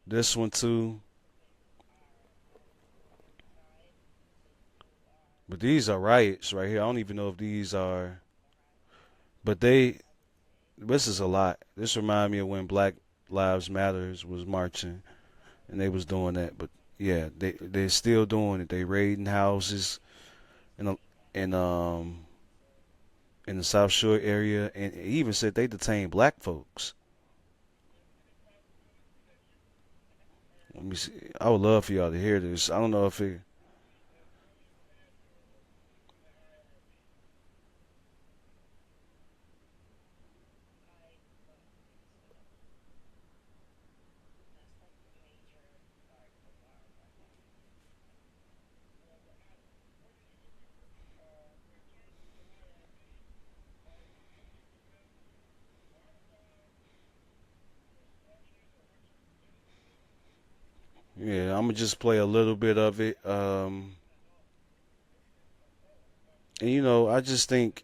this one too. But these are riots right here. I don't even know if these are, but they. This is a lot. This remind me of when Black Lives Matters was marching and they was doing that. But yeah, they're still doing it. They raiding houses in a, in in the South Shore area, and it even said they detained black folks. Let me see. I would love for y'all to hear this. I don't know if it. Yeah, I'm gonna just play a little bit of it. And I just think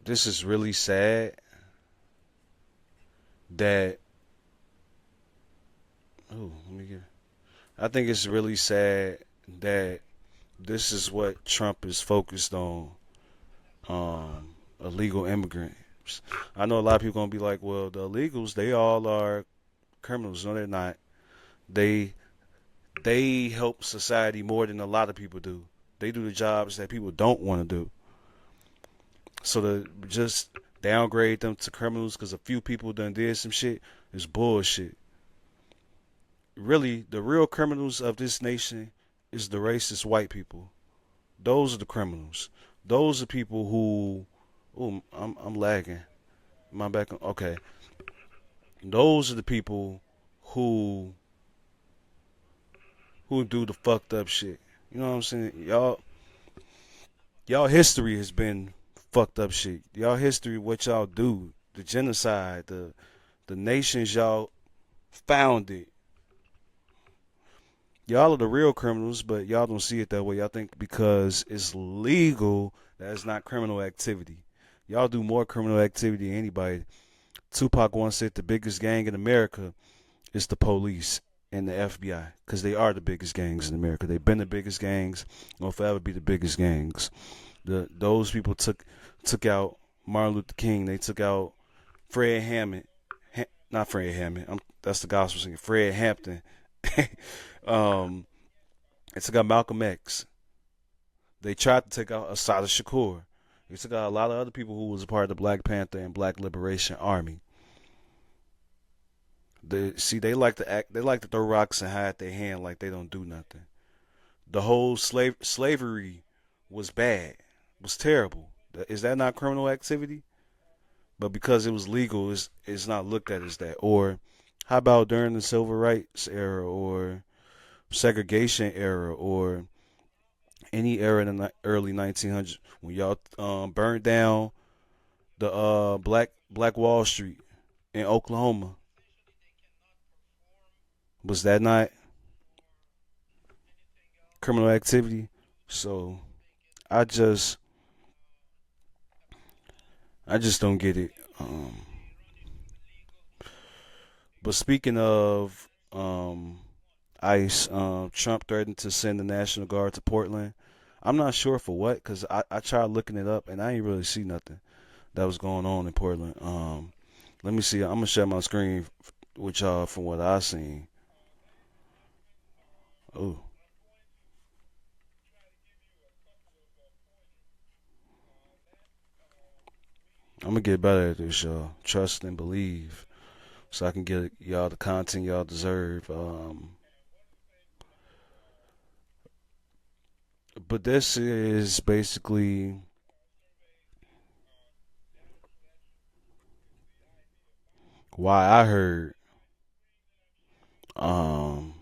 this is really sad that. Oh, let me get. I think it's really sad that this is what Trump is focused on. Illegal immigrants. I know a lot of people gonna be like, well, the illegals, they all are criminals. No, they're not. They they help society more than a lot of people do. They do the jobs that people don't want to do. So to just downgrade them to criminals because a few people done did some shit is bullshit. Really, the real criminals of this nation is the racist white people. Those are the criminals. Those are people who. Oh, I'm lagging. Am I back on? Okay. Those are the people who who do the fucked up shit. You know what I'm saying? Y'all history has been fucked up shit. Y'all history, what y'all do, the genocide, the nations y'all founded. Y'all are the real criminals, but y'all don't see it that way. Y'all think because it's legal, that's not criminal activity. Y'all do more criminal activity than anybody. Tupac once said the biggest gang in America is the police and the FBI because they are the biggest gangs in America. They've been the biggest gangs, and will forever be the biggest gangs. Those people took out Martin Luther King. They took out Fred Hammond, not Fred Hammond. That's the gospel singer. Fred Hampton. um, they took out Malcolm X. They tried to take out Assata Shakur. They took out a lot of other people who was a part of the Black Panther and Black Liberation Army. They like to act. They like to throw rocks and hide their hand like they don't do nothing. The whole slavery was bad, was terrible. Is that not criminal activity? But because it was legal, it's not looked at as that. Or how about during the civil rights era or segregation era or any era in the early 1900s when y'all burned down the Black Wall Street in Oklahoma? Was that not criminal activity? So I just I just don't get it. But speaking of ICE, Trump threatened to send the National Guard to Portland. I'm not sure for what, because I tried looking it up and I ain't really see nothing that was going on in Portland. Let me see. I'm gonna share my screen with y'all from what I seen. Oh, I'm gonna get better at this, y'all. Trust and believe, so I can get y'all the content y'all deserve. But this is basically why I heard. Um,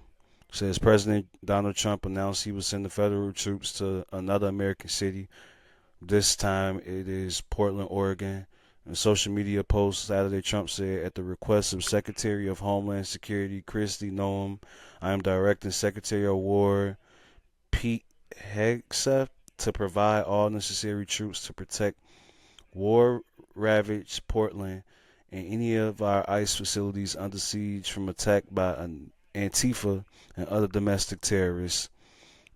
Says President Donald Trump announced he would send the federal troops to another American city. This time it is Portland, Oregon. In a social media post Saturday, Trump said, at the request of Secretary of Homeland Security Kristi Noem, I am directing Secretary of War Pete Hegseth to provide all necessary troops to protect war-ravaged Portland and any of our ICE facilities under siege from attack by Antifa and other domestic terrorists.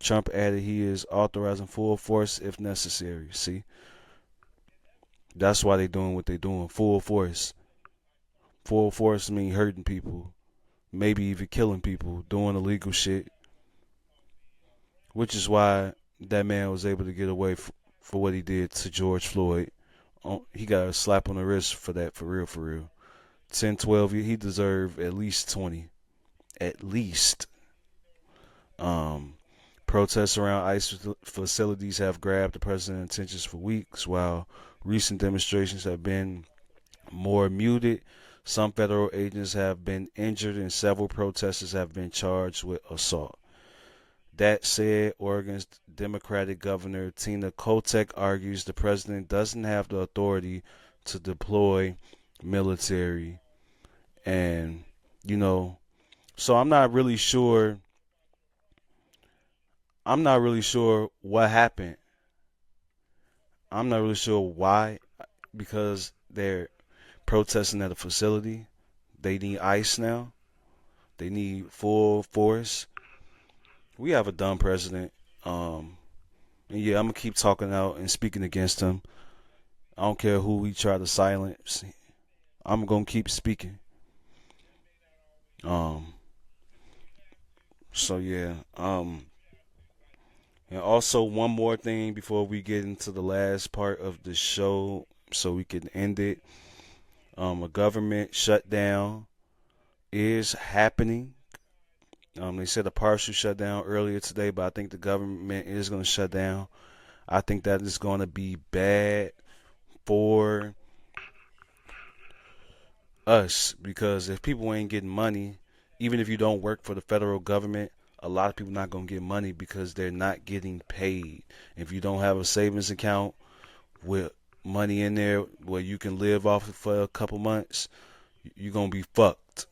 Trump added he is authorizing full force if necessary. See, that's why they doing what they doing. Full force. Full force mean hurting people, maybe even killing people, doing illegal shit, which is why that man was able to get away for what he did to George Floyd. He got a slap on the wrist for that, for real, for real. 10, 12 years, he deserved at least 20. At least. Um, Protests around ICE facilities have grabbed the president's attention for weeks, while recent demonstrations have been more muted. Some federal agents have been injured, and several protesters have been charged with assault. That said, Oregon's Democratic Governor Tina Kotek argues the president doesn't have the authority to deploy military. And, you know, so I'm not really sure. I'm not really sure what happened. I'm not really sure why, because they're protesting at a facility. They need ICE now. They need full force. We have a dumb president. And yeah, I'm gonna keep talking out and speaking against him. I don't care who we try to silence. I'm gonna keep speaking. Um, so yeah. And also one more thing before we get into the last part of the show, so we can end it. A government shutdown is happening. They said a partial shutdown earlier today, but I think the government is going to shut down. I think that is going to be bad for us because if people ain't getting money, even if you don't work for the federal government, a lot of people not going to get money because they're not getting paid. If you don't have a savings account with money in there where you can live off it for a couple months, you're going to be fucked.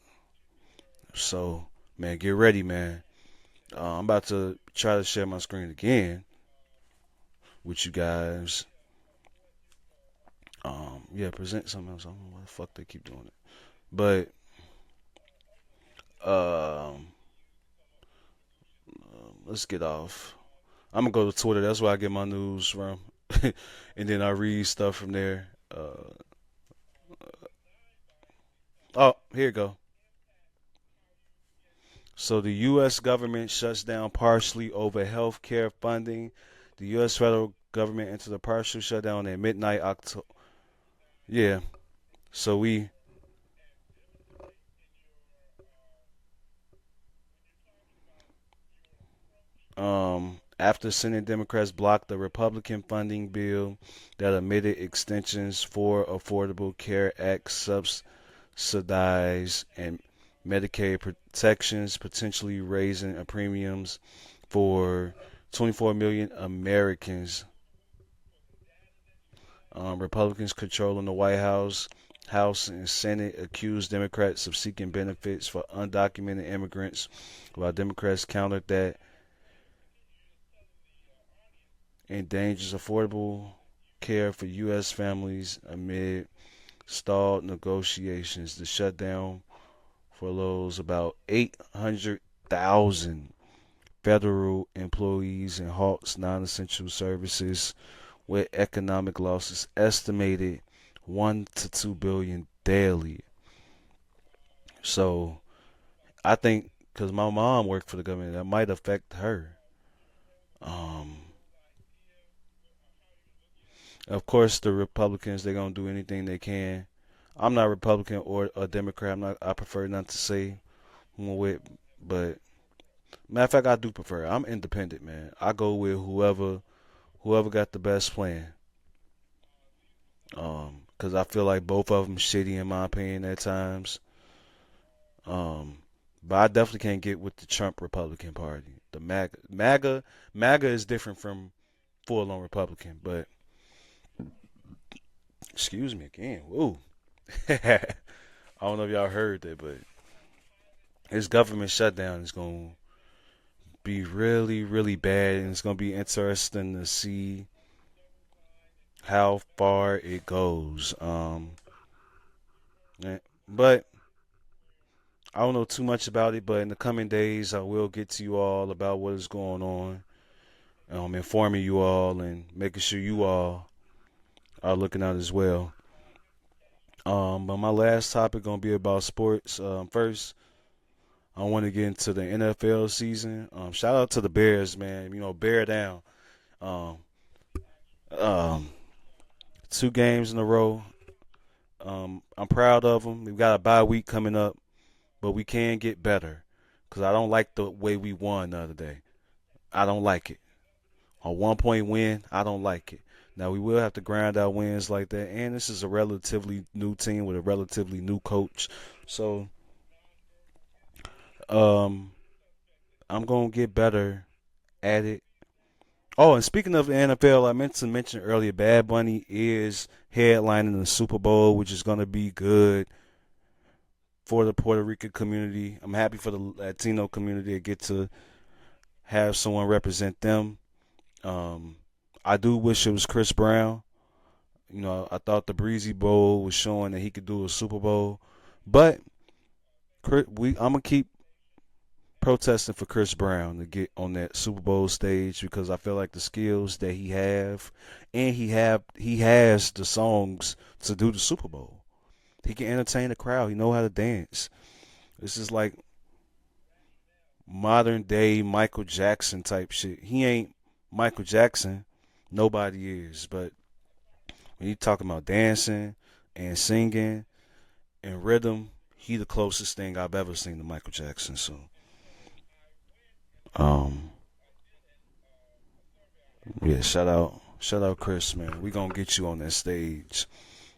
So, man, get ready, man. I'm about to try to share my screen again with you guys. Yeah, present something else. I don't know why the fuck they keep doing it. But, um, let's get off. I'm gonna go to Twitter. That's where I get my news from, and then I read stuff from there. Oh, here you go. So the U.S. government shuts down partially over health care funding. The U.S. federal government entered a partial shutdown at midnight October. Yeah. So we After Senate Democrats blocked the Republican funding bill that omitted extensions for Affordable Care Act subsidies and Medicaid protections, potentially raising premiums for 24 million Americans. Republicans controlling the White House and Senate accused Democrats of seeking benefits for undocumented immigrants, while Democrats countered that endangers affordable care for U.S. families amid stalled negotiations. The shutdown furloughs about 800,000 federal employees and halts non-essential services, with economic losses estimated 1 to 2 billion daily. So I think because my mom worked for the government, that might affect her. Um, of course, the Republicans, they're gonna do anything they can. I'm not Republican or a Democrat. I'm not. I prefer not to say who I'm with, but matter of fact, I do prefer. I'm independent, man. I go with whoever got the best plan. Because I feel like both of them shitty in my opinion at times. Um, but I definitely can't get with the Trump Republican Party. The MAGA is different from full-on Republican. But excuse me again. Whoa. I don't know if y'all heard that, but this government shutdown is going to be really, really bad, and it's going to be interesting to see how far it goes. But I don't know too much about it, but in the coming days, I will get to you all about what is going on, informing you all and making sure you all are looking out as well. But my last topic gonna be about sports. First, I want to get into the NFL season. Shout out to the Bears, man. You know, bear down. Um, um, 2 games in a row. I'm proud of them. We've got a bye week coming up, but we can get better. Cause I don't like the way we won the other day. I don't like it. A 1 point win, I don't like it. Now we will have to grind out wins like that, and this is a relatively new team with a relatively new coach. So um, I'm gonna get better at it. Oh, and speaking of the NFL, I meant to mention earlier, Bad Bunny is headlining the Super Bowl, which is gonna be good for the Puerto Rican community. I'm happy for the Latino community to get to have someone represent them. Um, I do wish it was Chris Brown. You know, I thought the Breezy Bowl was showing that he could do a Super Bowl, but I'm gonna keep protesting for Chris Brown to get on that Super Bowl stage because I feel like the skills that he have, and he has the songs to do the Super Bowl. He can entertain the crowd. He know how to dance. This is like modern day Michael Jackson type shit. He ain't Michael Jackson. Nobody is, but when you talking about dancing and singing and rhythm, he the closest thing I've ever seen to Michael Jackson. So, um, yeah, shout out, Chris, man. We gonna get you on that stage.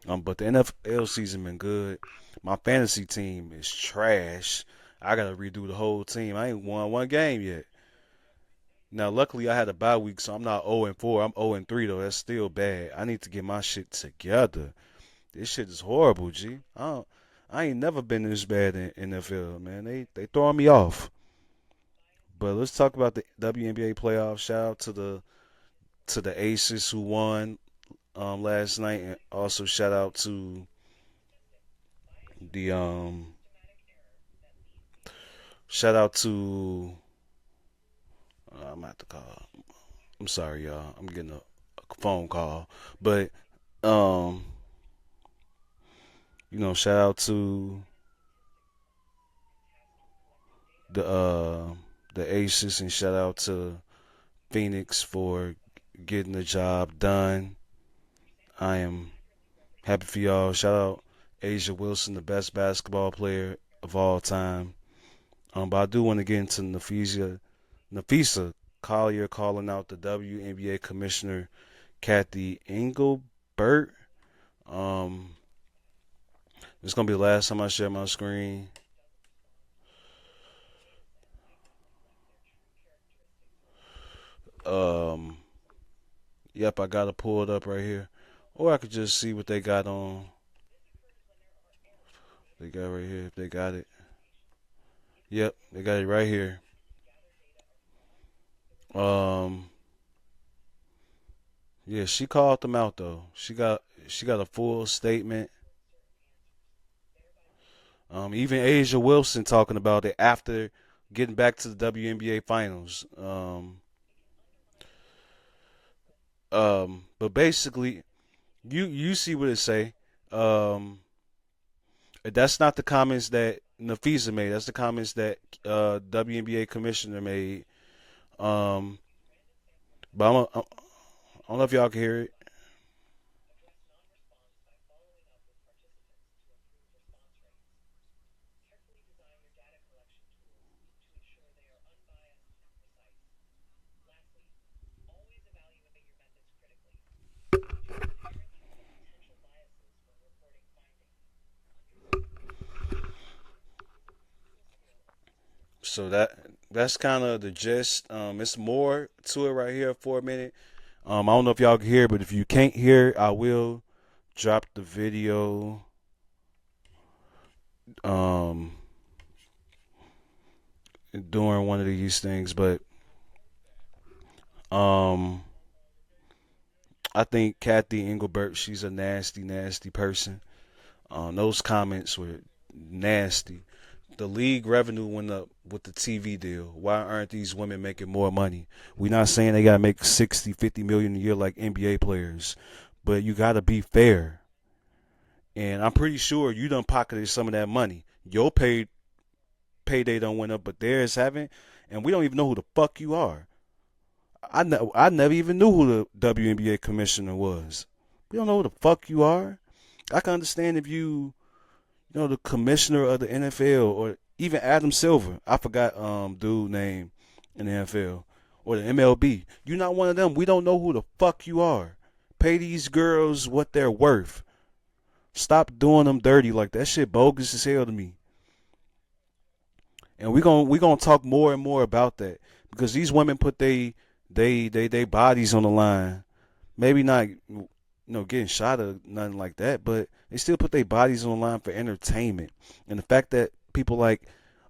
But the NFL season been good. My fantasy team is trash. I gotta redo the whole team. I ain't won 1 game yet. Now, luckily, I had a bye week, so I'm not 0-4. I'm 0-3 though. That's still bad. I need to get my shit together. This shit is horrible, G. I ain't never been this bad in NFL, man. They throwing me off. But let's talk about the WNBA playoffs. Shout out to the Aces who won last night, and also shout out to the shout out to I'm at the call. I'm sorry, y'all. I'm getting a phone call, but um, shout out to the uh the Aces and shout out to Phoenix for getting the job done. I am happy for y'all. Shout out Asia Wilson, the best basketball player of all time. But I do want to get into Nafisa Collier calling out the WNBA commissioner Kathy Engelbert. Um, it's gonna be the last time I share my screen. Um, yep, I got it pulled up right here, or I could just see what they got on. They got right here. If they got it, yep, they got it right here. Um, yeah, she called them out though. She got a full statement. Even Asia Wilson talking about it after getting back to the WNBA finals. But basically, you see what it say. Um, that's not the comments that Nafisa made. That's the comments that WNBA commissioner made. Um, but I don't know if y'all can hear it. So that's kind of the gist. It's more to it right here for a minute. I don't know if y'all can hear, but if you can't hear, I will drop the video. Um, During one of these things, but um, I think Kathy Engelbert, she's a nasty, nasty person. Those comments were nasty. The league revenue went up with the TV deal. Why aren't these women making more money? We're not saying they got to make 60, 50 million a year like NBA players, but you got to be fair. And I'm pretty sure you done pocketed some of that money. Your payday don't went up, but theirs haven't. And we don't even know who the fuck you are. I never even knew who the WNBA commissioner was. We don't know who the fuck you are. I can understand if the commissioner of the NFL or even Adam Silver. I forgot dude name in the NFL or the MLB. You're not one of them. We don't know who the fuck you are. Pay these girls what they're worth. Stop doing them dirty like that. Shit bogus as hell to me. And we gonna talk more and more about that because these women put they bodies on the line. Maybe not getting shot or nothing like that, but they still put their bodies on the line for entertainment. And the fact that people like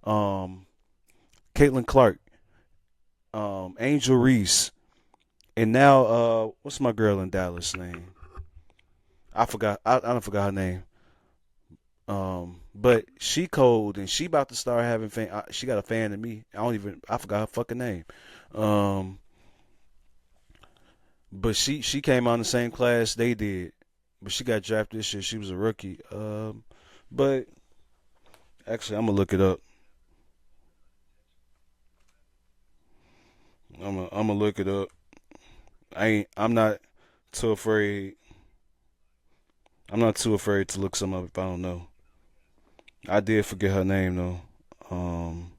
um, Caitlin Clark, Angel Reese, and now what's my girl in Dallas name? I forgot. I don't forgot her name. But she cold and she about to start having fan. She got a fan of me. I forgot her fucking name. Um, but she came on the same class they did, but she got drafted this year. She was a rookie. But actually, I'm gonna look it up. I'm gonna look it up. I'm not too afraid. I'm not too afraid to look some up if I don't know. I did forget her name though. Um,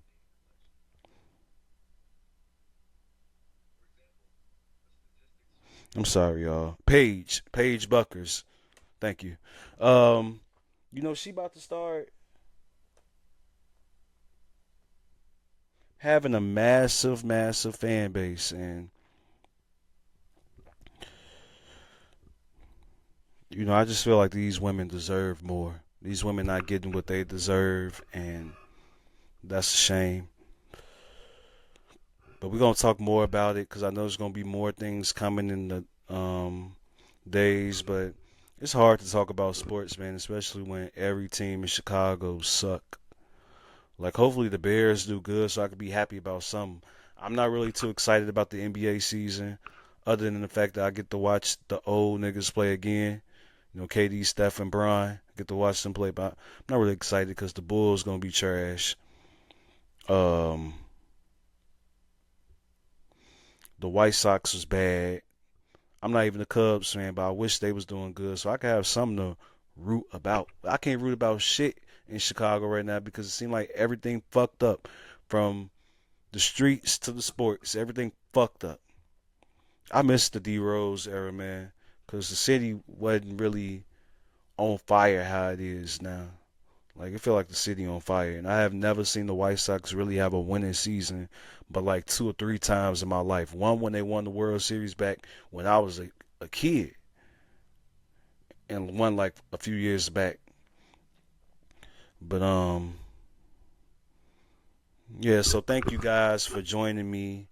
I'm sorry, y'all. Paige Buckers. Thank you. Um, she about to start having a massive, massive fan base, and I just feel like these women deserve more. These women not getting what they deserve, and that's a shame. But we're gonna talk more about it because I know there's gonna be more things coming in the days. But it's hard to talk about sports, man, especially when every team in Chicago suck. Like, hopefully the Bears do good so I can be happy about something. I'm not really too excited about the NBA season, other than the fact that I get to watch the old niggas play again. KD, Steph, and Bron. Get to watch them play, but I'm not really excited because the Bulls gonna be trash. Um, the White Sox was bad. I'm not even a Cubs fan, but I wish they was doing good so I could have something to root about. I can't root about shit in Chicago right now because it seemed like everything fucked up from the streets to the sports. Everything fucked up. I miss the D Rose era, man, because the city wasn't really on fire how it is now. Like, it feel like the city on fire. And I have never seen the White Sox really have a winning season, but like 2 or 3 times in my life. One when they won the World Series back when I was a kid, and one like a few years back. But yeah. So thank you guys for joining me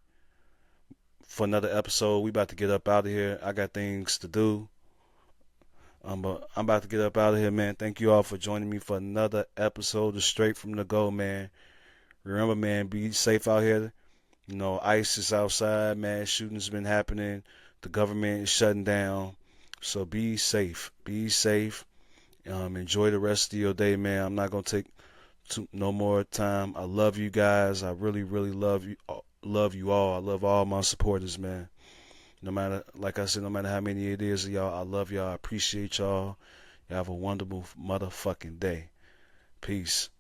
for another episode. We about to get up out of here. I got things to do. But I'm about to get up out of here, man. Thank you all for joining me for another episode of Straight from the Go, man. Remember, man, be safe out here. You know, ICE is outside, man. Shootings been happening. The government is shutting down. So be safe. Be safe. Enjoy the rest of your day, man. I'm not gonna take no more time. I love you guys. I really, really love you. Love you all. I love all my supporters, man. No matter, like I said, no matter how many it is of y'all, I love y'all. I appreciate y'all. Y'all have a wonderful motherfucking day. Peace.